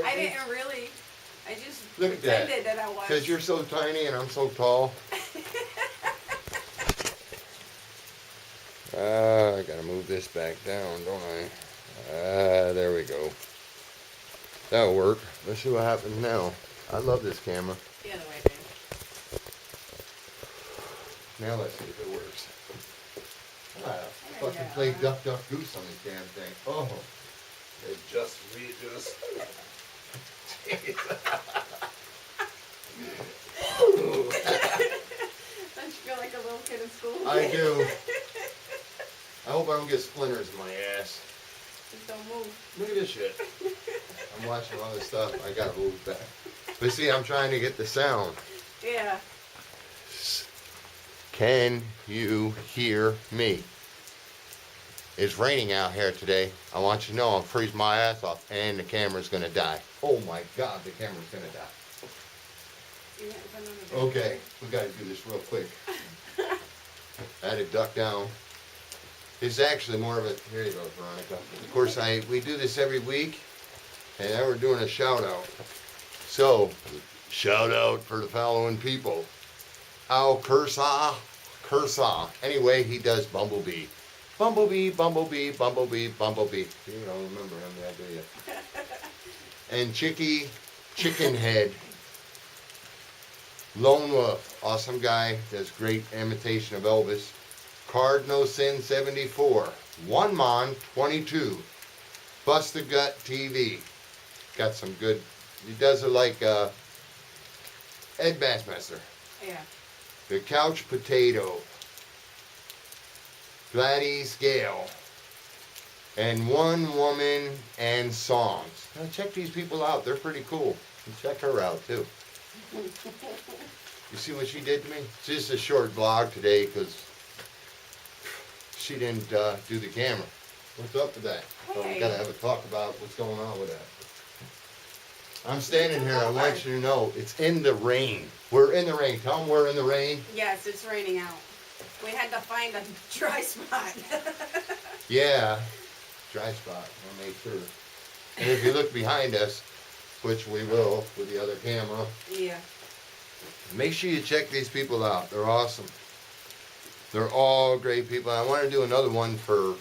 by me? I didn't really. I just Look at that. pretended that I was. Because you're so tiny and I'm so tall. I gotta move this back down, don't I? There we go. That'll work. Let's see what happens now. I love this camera. The other way, babe. Now let's see if it works. Fucking go. play duck, duck, goose on this damn thing. Oh. Adjust, readjust. Don't you feel like a little kid in school? I do. I hope I don't get splinters in my ass. Just don't move. Look at this shit. I'm watching all this stuff. I gotta move back. But see, I'm trying to get the sound. Yeah. Can you hear me? It's raining out here today. I want you to know I'm freezing my ass off and the camera's gonna die. Oh my God, the camera's gonna die. Okay, we gotta do this real quick. I had to duck down. It's actually more of a, here you go, Veronica. Of course, we do this every week, and now we're doing a shout out. So, shout out for the following people. Al Cursaw. Anyway, he does Bumblebee. Bumblebee, Bumblebee, Bumblebee, Bumblebee. You don't remember him, yeah, do you? And Chicken Head. Lone Wolf, awesome guy, does great imitation of Elvis. Card No Sin 74. One Mon 22. Bust the Gut TV. Got some good, he does it like Ed Bassmaster. Yeah. The Couch Potato. Gladys Gale. And One Woman and Songs. Now check these people out, they're pretty cool. And check her out too. You see what she did to me? It's just a short vlog today because she didn't do the camera. What's up with that? So we gotta have a talk about what's going on with that. I'm standing here, I want you to know, it's in the rain. We're in the rain. Tell them we're in the rain. Yes, it's raining out. We had to find a dry spot. Yeah, dry spot, I made sure. And if you look behind us, which we will with the other camera, Yeah. make sure you check these people out. They're awesome. They're all great people. I want to do another one for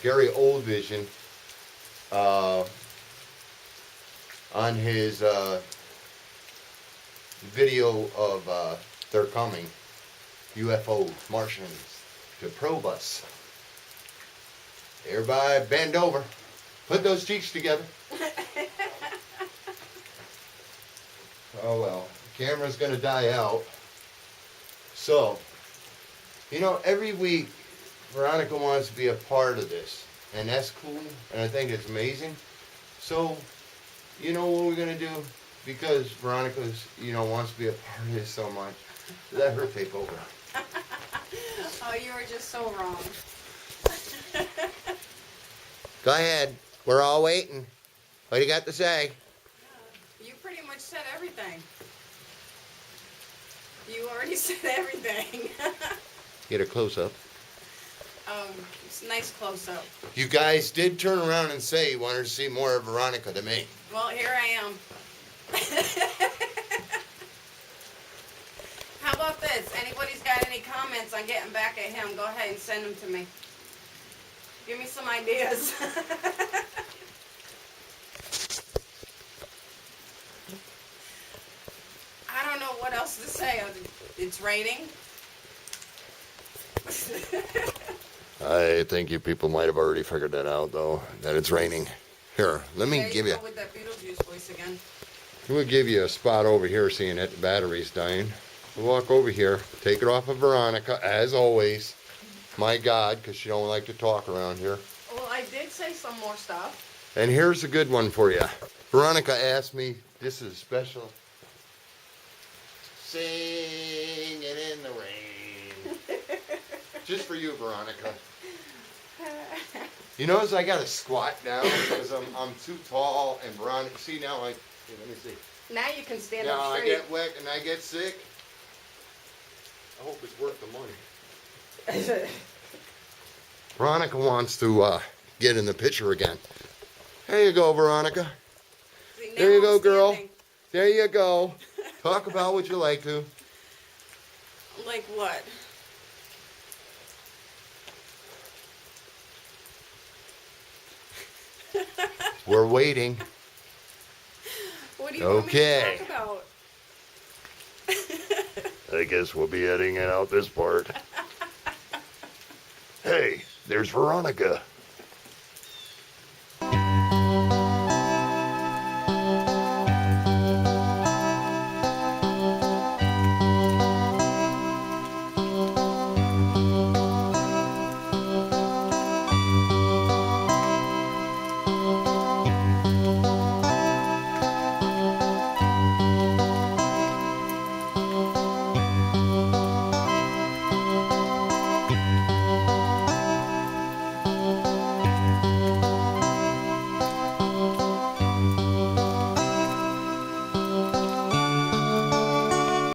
Gary Oldvision on his video of they're coming. UFOs, Martians, to probe us. Everybody bend over. Put those cheeks together. Oh well, the camera's gonna die out. So, you know, every week Veronica wants to be a part of this, and that's cool, and I think it's amazing. So, you know what we're gonna do? Because Veronica's, you know, wants to be a part of this so much, let her take over. Oh, you were just so wrong. Go ahead, we're all waiting. What do you got to say? You pretty much said everything. You already said everything. Get a close-up. It's a nice close-up. You guys did turn around and say you wanted to see more of Veronica than me. Well, here I am. How about this? Anybody's got any comments on getting back at him, go ahead and send them to me. Give me some ideas. I don't know what else to say. It's raining. I think you people might have already figured that out, though, that it's raining. Here, let me give you. With that Beetlejuice voice again. We'll give you a spot over here, seeing that the battery's dying. We'll walk over here, take it off of Veronica, as always. My God, because she don't like to talk around here. Well, I did say some more stuff. And here's a good one for you. Veronica asked me, this is special. Sing it in the rain. Just for you, Veronica. You notice I got to squat down because I'm too tall, and Veronica, see now here, let me see. Now you can stand Now up I straight. get wet and I get sick. I hope it's worth the money. Veronica wants to get in the picture again. There you go, Veronica. See, There you Now go, I'm girl. standing. There you go. Talk about what you like to. Like what? We're waiting. What do you want me to Okay. talk about? I guess we'll be editing out this part. Hey, there's Veronica.